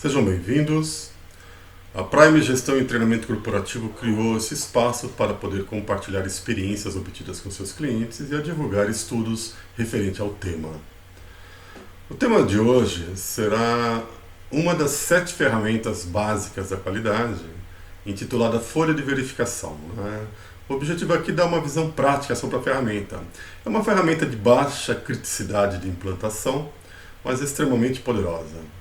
Sejam bem-vindos. A Prime Gestão e Treinamento Corporativo criou esse espaço para poder compartilhar experiências obtidas com seus clientes e a divulgar estudos referente ao tema. O tema de hoje será uma das 7 ferramentas básicas da qualidade, intitulada Folha de Verificação. O objetivo aqui é dar uma visão prática sobre a ferramenta. É uma ferramenta de baixa criticidade de implantação, mas extremamente poderosa.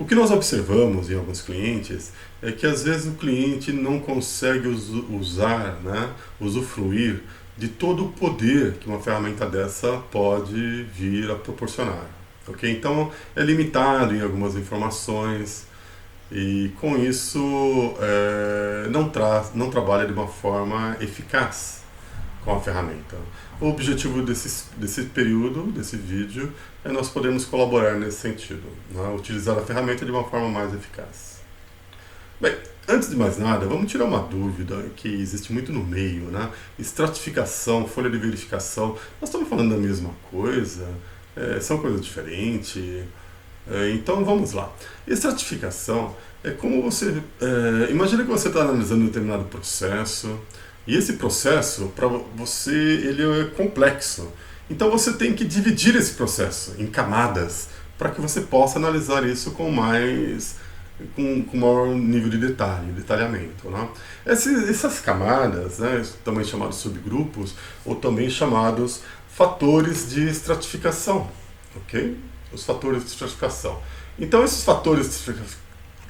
O que nós observamos em alguns clientes é que às vezes o cliente não consegue usufruir de todo o poder que uma ferramenta dessa pode vir a proporcionar. Okay? Então é limitado em algumas informações e com isso não trabalha de uma forma eficaz com a ferramenta. O objetivo desse período, desse vídeo, é nós podermos colaborar nesse sentido, utilizar a ferramenta de uma forma mais eficaz. Bem, antes de mais nada, vamos tirar uma dúvida que existe muito no meio, estratificação, folha de verificação, nós estamos falando da mesma coisa? São coisas diferentes? Então vamos lá. Estratificação é como você... imagina que você está analisando um determinado processo, e esse processo, para você, ele é complexo. Então você tem que dividir esse processo em camadas para que você possa analisar isso com maior nível de detalhamento. Essas camadas, também chamados subgrupos, ou também chamados fatores de estratificação. Ok? Os fatores de estratificação. Então esses fatores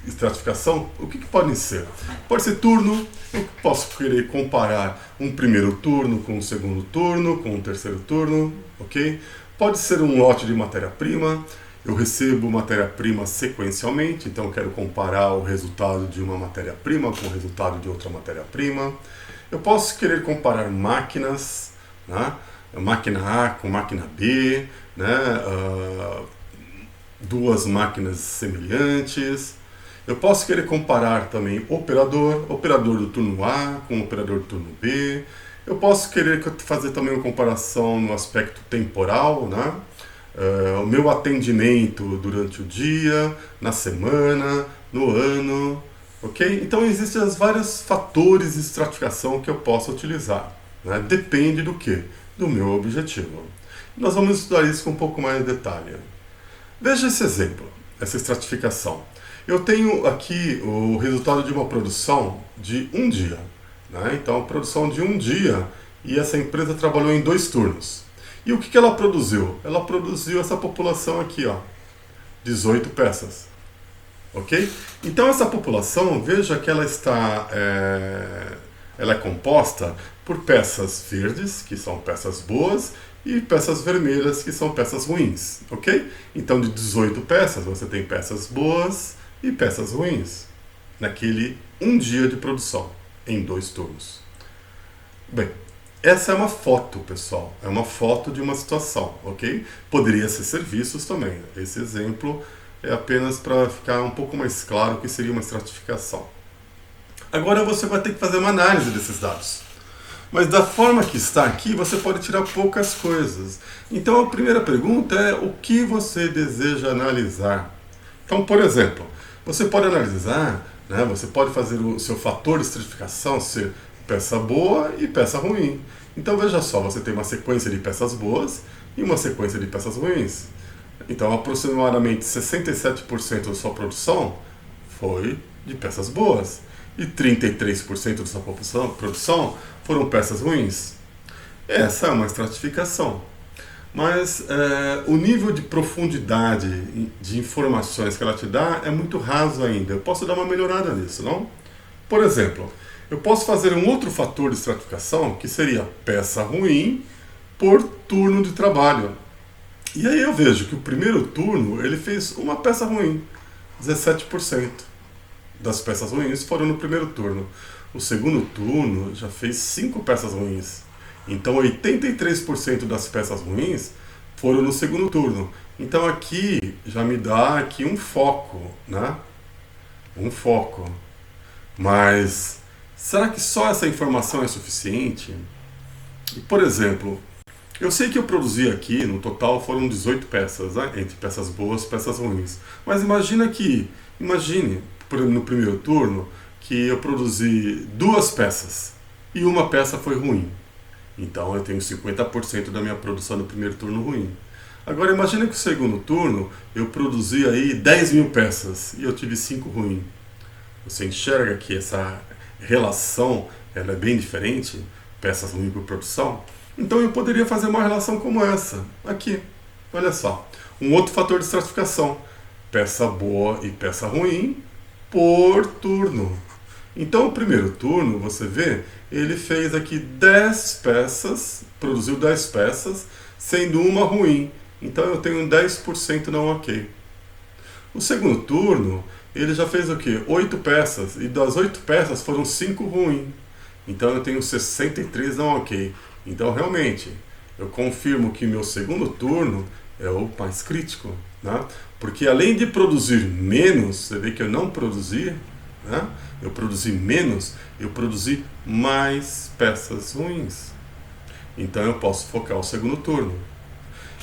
de estratificação, o que podem ser? Pode ser turno, eu posso querer comparar um primeiro turno com um segundo turno, com um terceiro turno, ok? Pode ser um lote de matéria-prima, eu recebo matéria-prima sequencialmente, então eu quero comparar o resultado de uma matéria-prima com o resultado de outra matéria-prima. Eu posso querer comparar máquinas, máquina A com máquina B, duas máquinas semelhantes. Eu posso querer comparar também operador do turno A com operador do turno B. Eu posso querer fazer também uma comparação no aspecto temporal, o meu atendimento durante o dia, na semana, no ano, ok? Então existem os vários fatores de estratificação que eu posso utilizar, Depende do quê? Do meu objetivo. Nós vamos estudar isso com um pouco mais de detalhe. Veja esse exemplo, essa estratificação. Eu tenho aqui o resultado de uma produção de um dia. Então, produção de um dia, e essa empresa trabalhou em 2 turnos. E o que ela produziu? Ela produziu essa população aqui, 18 peças. Ok? Então, essa população, veja que ela ela é composta por peças verdes, que são peças boas, e peças vermelhas, que são peças ruins. Ok? Então, de 18 peças, você tem peças boas e peças ruins, naquele um dia de produção, em 2 turnos. Bem, essa é uma foto, pessoal, é uma foto de uma situação, ok? Poderia ser serviços também, esse exemplo é apenas para ficar um pouco mais claro o que seria uma estratificação. Agora você vai ter que fazer uma análise desses dados. Mas da forma que está aqui, você pode tirar poucas coisas. Então a primeira pergunta é o que você deseja analisar. Então, por exemplo, você pode analisar, você pode fazer o seu fator de estratificação ser peça boa e peça ruim. Então veja só, você tem uma sequência de peças boas e uma sequência de peças ruins. Então aproximadamente 67% da sua produção foi de peças boas e 33% da sua produção foram peças ruins. Essa é uma estratificação. Mas o nível de profundidade de informações que ela te dá é muito raso ainda. Eu posso dar uma melhorada nisso, não? Por exemplo, eu posso fazer um outro fator de estratificação, que seria peça ruim por turno de trabalho. E aí eu vejo que o primeiro turno ele fez uma peça ruim, 17% das peças ruins foram no primeiro turno. O segundo turno já fez 5 peças ruins. Então 83% das peças ruins foram no segundo turno. Então aqui já me dá aqui um foco, Um foco. Mas será que só essa informação é suficiente? E, por exemplo, Eu sei que eu produzi aqui, no total foram 18 peças, né? Entre peças boas e peças ruins. Mas imagine, no primeiro turno, que eu produzi 2 peças e uma peça foi ruim. Então eu tenho 50% da minha produção no primeiro turno ruim. Agora imagine que no segundo turno eu produzi aí 10 mil peças e eu tive 5 ruins. Você enxerga que essa relação ela é bem diferente, peças ruins por produção? Então eu poderia fazer uma relação como essa, aqui. Olha só, um outro fator de estratificação, peça boa e peça ruim por turno. Então o primeiro turno, você vê, ele fez aqui 10 peças, produziu 10 peças, sendo uma ruim. Então eu tenho 10% não ok. O segundo turno, ele já fez o quê? 8 peças, e das 8 peças foram 5 ruins. Então eu tenho 63 não ok. Então realmente, eu confirmo que meu segundo turno é o mais crítico, né? Porque além de produzir menos, você vê que eu não produzi, né? Eu produzi menos, eu produzi mais peças ruins. Então eu posso focar o segundo turno.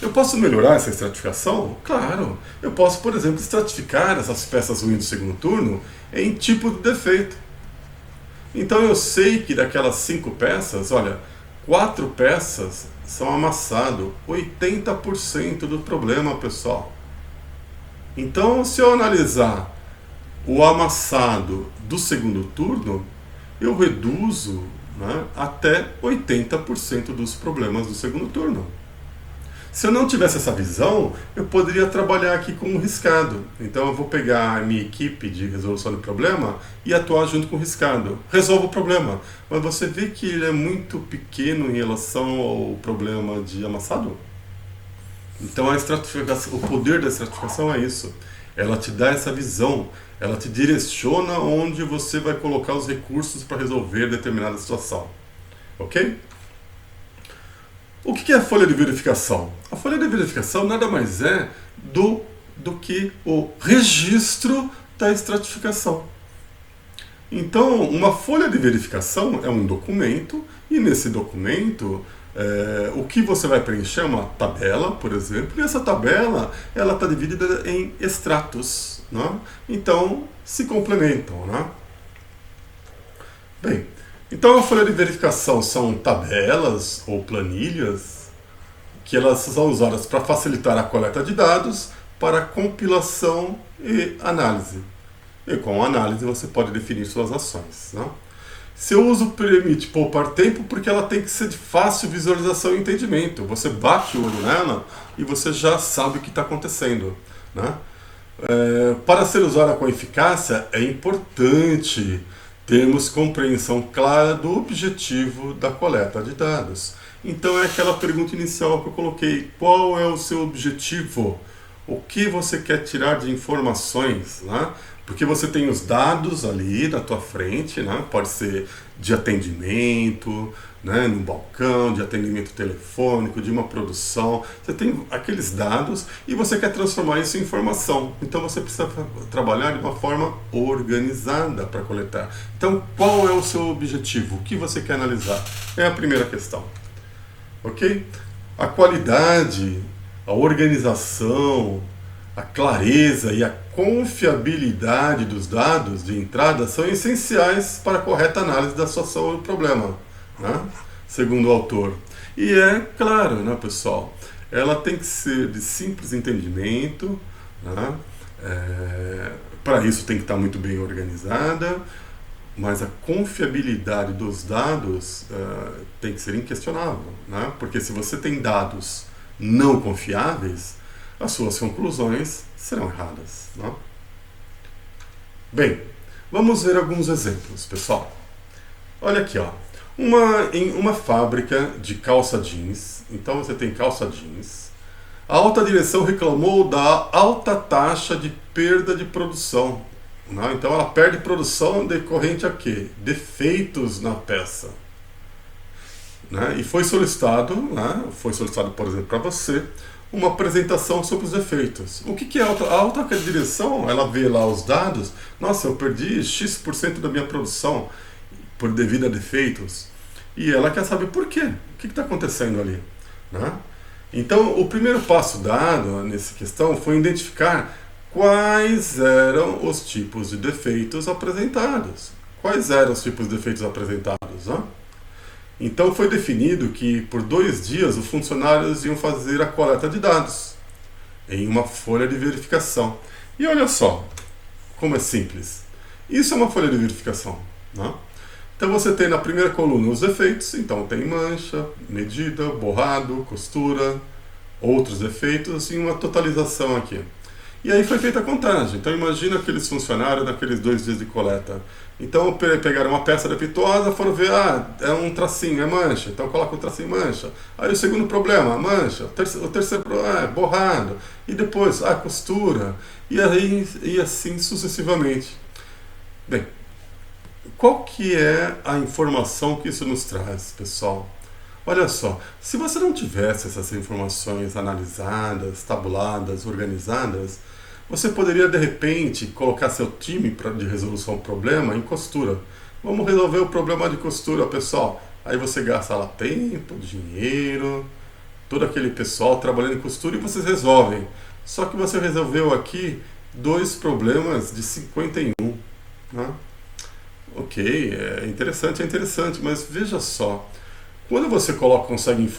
Eu posso melhorar essa estratificação? Claro. Eu posso, por exemplo, estratificar essas peças ruins do segundo turno em tipo de defeito. Então eu sei que daquelas 5 peças, olha, 4 peças são amassado, 80% do problema, pessoal. Então, se eu analisar o amassado do segundo turno, eu reduzo, né, até 80% dos problemas do segundo turno. Se eu não tivesse essa visão, eu poderia trabalhar aqui com um riscado. Então eu vou pegar a minha equipe de resolução de problema e atuar junto com o riscado. Resolvo o problema. Mas você vê que ele é muito pequeno em relação ao problema de amassado? Então a estratificação, o poder da estratificação é isso. Ela te dá essa visão, ela te direciona onde você vai colocar os recursos para resolver determinada situação. Ok? O que é a folha de verificação? A folha de verificação nada mais é do que o registro da estratificação. Então, uma folha de verificação é um documento, e nesse documento, o que você vai preencher é uma tabela, por exemplo, e essa tabela ela está dividida em extratos, né? Então, se complementam, né? Bem, então a folha de verificação são tabelas ou planilhas que elas são usadas para facilitar a coleta de dados, para compilação e análise. E com a análise você pode definir suas ações, né? Seu uso permite poupar tempo porque ela tem que ser de fácil visualização e entendimento. Você bate o olho nela e você já sabe o que está acontecendo, né? Para ser usada com eficácia é importante termos compreensão clara do objetivo da coleta de dados. Então é aquela pergunta inicial que eu coloquei: qual é o seu objetivo? O que você quer tirar de informações, né? Porque você tem os dados ali na tua frente, né? Pode ser de atendimento, né? No balcão, de atendimento telefônico, de uma produção. Você tem aqueles dados e você quer transformar isso em informação. Então você precisa trabalhar de uma forma organizada para coletar. Então, qual é o seu objetivo? O que você quer analisar? É a primeira questão. Ok? A qualidade, a organização, a clareza e a confiabilidade dos dados de entrada são essenciais para a correta análise da situação ou do problema, né? Segundo o autor. E é claro, né, pessoal, ela tem que ser de simples entendimento, né? Para isso tem que estar muito bem organizada, mas a confiabilidade dos dados tem que ser inquestionável, né? Porque se você tem dados não confiáveis, as suas conclusões serão erradas, né? Bem, vamos ver alguns exemplos, pessoal. Olha aqui, ó. Em uma fábrica de calça jeans, então você tem calça jeans, a alta direção reclamou da alta taxa de perda de produção, né? Então ela perde produção decorrente a quê? Defeitos na peça, né? E foi solicitado, né? Foi solicitado, por exemplo, para você, uma apresentação sobre os defeitos. O que é a alta direção? Ela vê lá os dados. Nossa, eu perdi X% da minha produção devido a defeitos. E ela quer saber por quê. O que está acontecendo ali? né? Então, o primeiro passo dado nessa questão foi identificar quais eram os tipos de defeitos apresentados. Quais eram os tipos de defeitos apresentados, né? Então, foi definido que por 2 dias os funcionários iam fazer a coleta de dados em uma folha de verificação. E olha só como é simples. Isso é uma folha de verificação, né? Então você tem na primeira coluna os defeitos, então tem mancha, medida, borrado, costura, outros defeitos e uma totalização aqui. E aí foi feita a contagem. Então imagina aqueles funcionários naqueles 2 dias de coleta. Então pegaram uma peça defeituosa, foram ver, é um tracinho, é mancha, então coloca o tracinho mancha. Aí o segundo problema, mancha. O terceiro problema, borrado. E depois, costura. E assim sucessivamente. Bem, qual que é a informação que isso nos traz, pessoal? Olha só, se você não tivesse essas informações analisadas, tabuladas, organizadas, você poderia de repente colocar seu time de resolução do problema em costura. Vamos resolver o problema de costura, pessoal. Aí você gasta lá tempo, dinheiro, todo aquele pessoal trabalhando em costura e vocês resolvem. Só que você resolveu aqui 2 problemas de 51, né? Ok, é interessante, mas veja só. Quando você consegue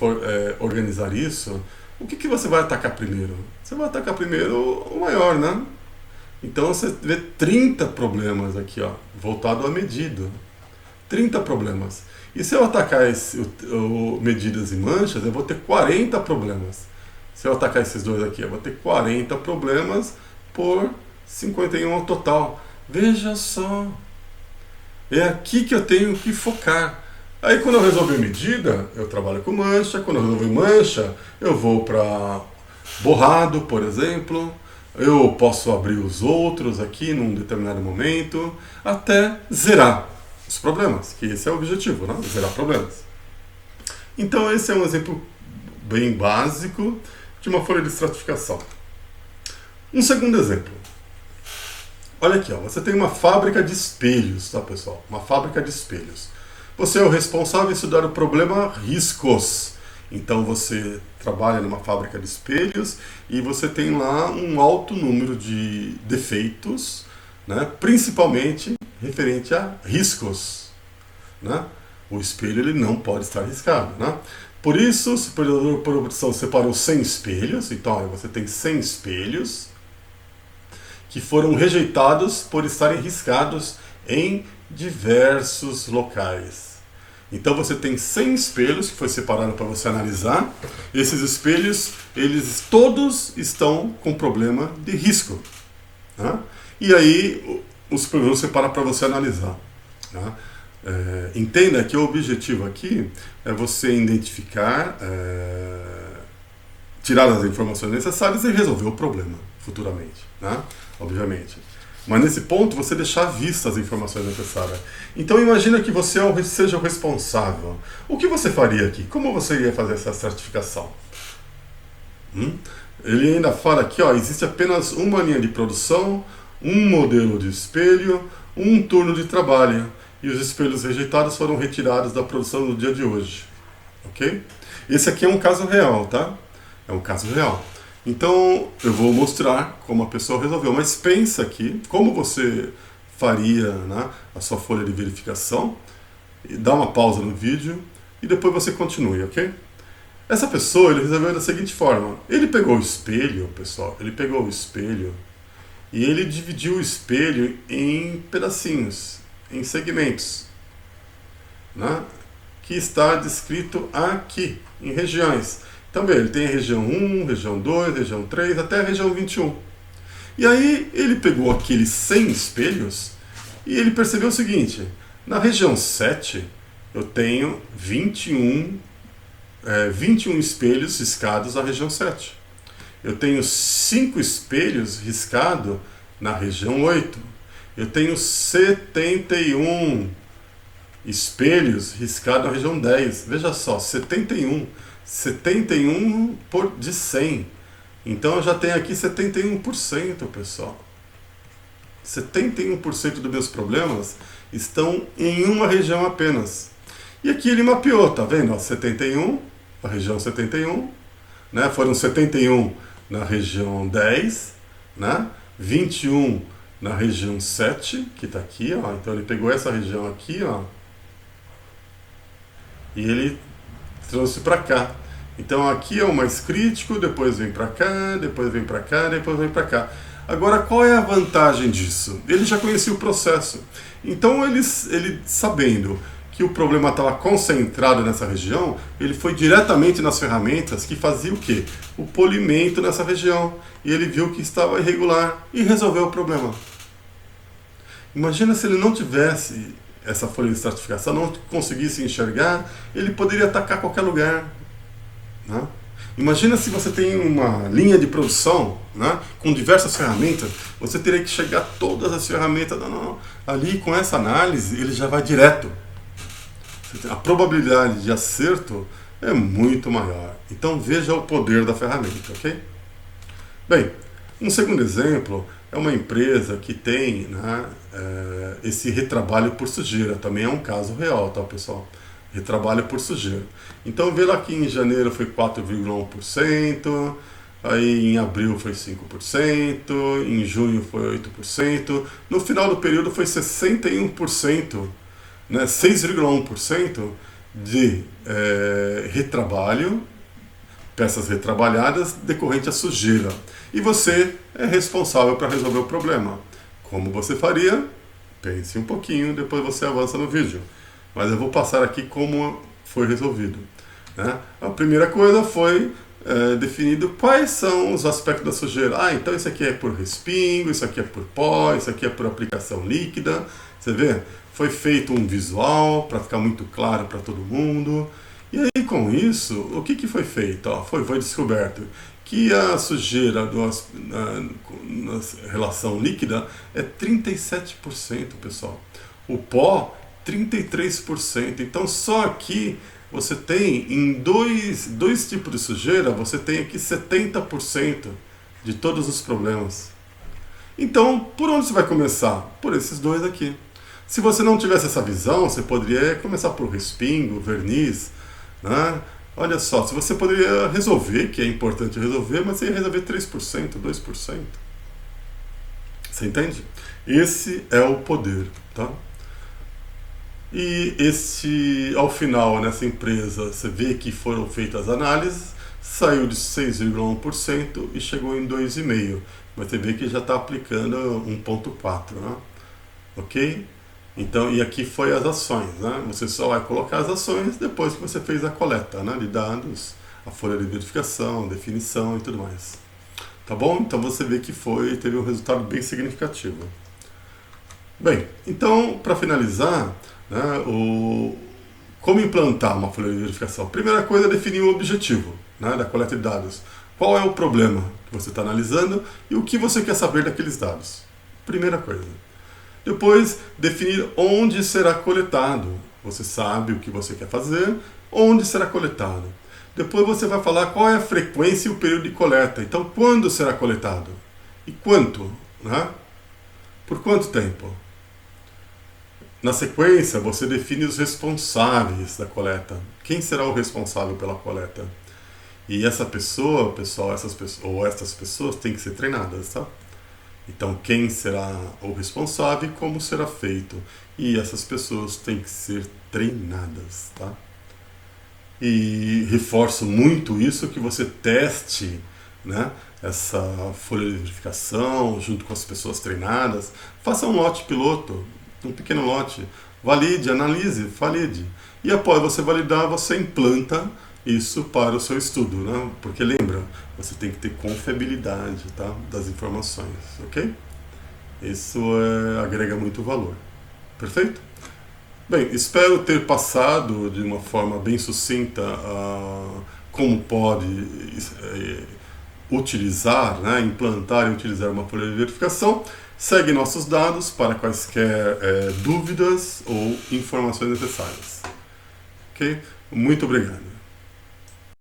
organizar isso, o que você vai atacar primeiro? Você vai atacar primeiro o maior, né? Então você vê 30 problemas aqui, ó, voltado à medida. 30 problemas. E se eu atacar medidas e manchas, eu vou ter 40 problemas. Se eu atacar esses dois aqui, eu vou ter 40 problemas por 51 ao total. Veja só. É aqui que eu tenho que focar. Aí quando eu resolver medida, eu trabalho com mancha. Quando eu resolver mancha, eu vou para borrado, por exemplo. Eu posso abrir os outros aqui num determinado momento, até zerar os problemas, que esse é o objetivo, né? Zerar problemas. Então esse é um exemplo bem básico de uma folha de estratificação. Um segundo exemplo. Olha aqui, ó, você tem uma fábrica de espelhos, tá, pessoal? Uma fábrica de espelhos. Você é o responsável em estudar o problema riscos. Então você trabalha numa fábrica de espelhos e você tem lá um alto número de defeitos, né, principalmente referente a riscos, né? O espelho ele não pode estar riscado, né? Por isso, o supervisor por opção separou 100 espelhos. Então, olha, você tem 100 espelhos que foram rejeitados por estarem riscados em diversos locais. Então você tem 100 espelhos que foi separado para você analisar. Esses espelhos, eles todos estão com problema de risco, né? E aí o supervisor separa para você analisar, né? Entenda que o objetivo aqui é você identificar, tirar as informações necessárias e resolver o problema futuramente, né? Obviamente. Mas nesse ponto você deixar à vista as informações necessárias. Então imagina que você seja o responsável. O que você faria aqui? Como você iria fazer essa certificação? Ele ainda fala aqui, ó, existe apenas uma linha de produção, um modelo de espelho, um turno de trabalho. E os espelhos rejeitados foram retirados da produção no dia de hoje. Ok? Esse aqui é um caso real, tá? É um caso real. Então, eu vou mostrar como a pessoa resolveu. Mas pensa aqui, como você faria, né, a sua folha de verificação. E dá uma pausa no vídeo e depois você continue, ok? Essa pessoa, ele resolveu da seguinte forma. Ele pegou o espelho, pessoal, ele pegou o espelho e ele dividiu o espelho em pedacinhos, em segmentos, né, que está descrito aqui, em regiões. Também ele tem a região 1, região 2, região 3, até a região 21. E aí ele pegou aqueles 100 espelhos e ele percebeu o seguinte: na região 7 eu tenho 21 espelhos riscados na região 7. Eu tenho 5 espelhos riscados na região 8. Eu tenho 71 espelhos riscados na região 10. Veja só, 71 de 100. Então eu já tenho aqui 71%, pessoal. 71% dos meus problemas estão em uma região apenas. E aqui ele mapeou, tá vendo? 71, a região 71, né? Foram 71 na região 10, né? 21 na região 7, que está aqui, ó. Então ele pegou essa região aqui, ó, e ele trouxe para cá. Então aqui é o mais crítico, depois vem para cá, depois vem para cá, depois vem para cá. Agora, qual é a vantagem disso? Ele já conhecia o processo. Então ele sabendo que o problema estava concentrado nessa região, ele foi diretamente nas ferramentas que fazia o quê? O polimento nessa região. E ele viu que estava irregular e resolveu o problema. Imagina se ele não tivesse essa folha de estratificação, não conseguisse enxergar, ele poderia atacar qualquer lugar, né? Imagina se você tem uma linha de produção, né, com diversas ferramentas, você teria que chegar a todas as ferramentas. Não. Ali, com essa análise, ele já vai direto. A probabilidade de acerto é muito maior. Então veja o poder da ferramenta, ok? Bem, um segundo exemplo é uma empresa que tem, né, esse retrabalho por sujeira. Também é um caso real, tá, pessoal? Retrabalho por sujeira. Então, vê lá que em janeiro foi 4,1%, aí em abril foi 5%, em junho foi 8%, no final do período foi 61%, né, 6,1% de retrabalho, peças retrabalhadas decorrente à sujeira. E você é responsável para resolver o problema. Como você faria? Pense um pouquinho, depois você avança no vídeo. Mas eu vou passar aqui como foi resolvido, né? A primeira coisa foi definido quais são os aspectos da sujeira. Ah, então isso aqui é por respingo, isso aqui é por pó, isso aqui é por aplicação líquida. Você vê? Foi feito um visual para ficar muito claro para todo mundo. E aí, com isso, o que foi feito? Foi descoberto que a sujeira na relação líquida é 37%, pessoal. O pó, 33%. Então, só aqui você tem, em dois tipos de sujeira, você tem aqui 70% de todos os problemas. Então, por onde você vai começar? Por esses dois aqui. Se você não tivesse essa visão, você poderia começar por respingo, verniz, né? Olha só, se você poderia resolver, que é importante resolver, mas você ia resolver 3%, 2%. Você entende? Esse é o poder, tá? E ao final, nessa empresa, você vê que foram feitas análises, saiu de 6,1% e chegou em 2,5%. Mas você vê que já está aplicando 1,4%, né? Ok? Então, e aqui foi as ações, né? Você só vai colocar as ações depois que você fez a coleta, né, de dados, a folha de verificação, definição e tudo mais. Tá bom? Então você vê que teve um resultado bem significativo. Bem, então, para finalizar, né, como implantar uma folha de verificação? Primeira coisa é definir o objetivo, né, da coleta de dados. Qual é o problema que você está analisando e o que você quer saber daqueles dados? Primeira coisa. Depois, definir onde será coletado. Você sabe o que você quer fazer, onde será coletado. Depois você vai falar qual é a frequência e o período de coleta. Então, quando será coletado? E quanto? Né? Por quanto tempo? Na sequência, você define os responsáveis da coleta. Quem será o responsável pela coleta? E essa pessoa, pessoal, essas pessoas têm que ser treinadas, tá? Então, quem será o responsável e como será feito. E essas pessoas têm que ser treinadas, tá? E reforço muito isso, que você teste, né, essa folha de verificação junto com as pessoas treinadas. Faça um lote piloto, um pequeno lote. Valide, analise, valide. E após você validar, você implanta isso para o seu estudo, né? Porque lembra, você tem que ter confiabilidade, tá, das informações, ok? Isso agrega muito valor. Perfeito? Bem, espero ter passado de uma forma bem sucinta como pode utilizar, né, implantar e utilizar uma folha de verificação. Segue nossos dados para quaisquer dúvidas ou informações necessárias. Ok? Muito obrigado.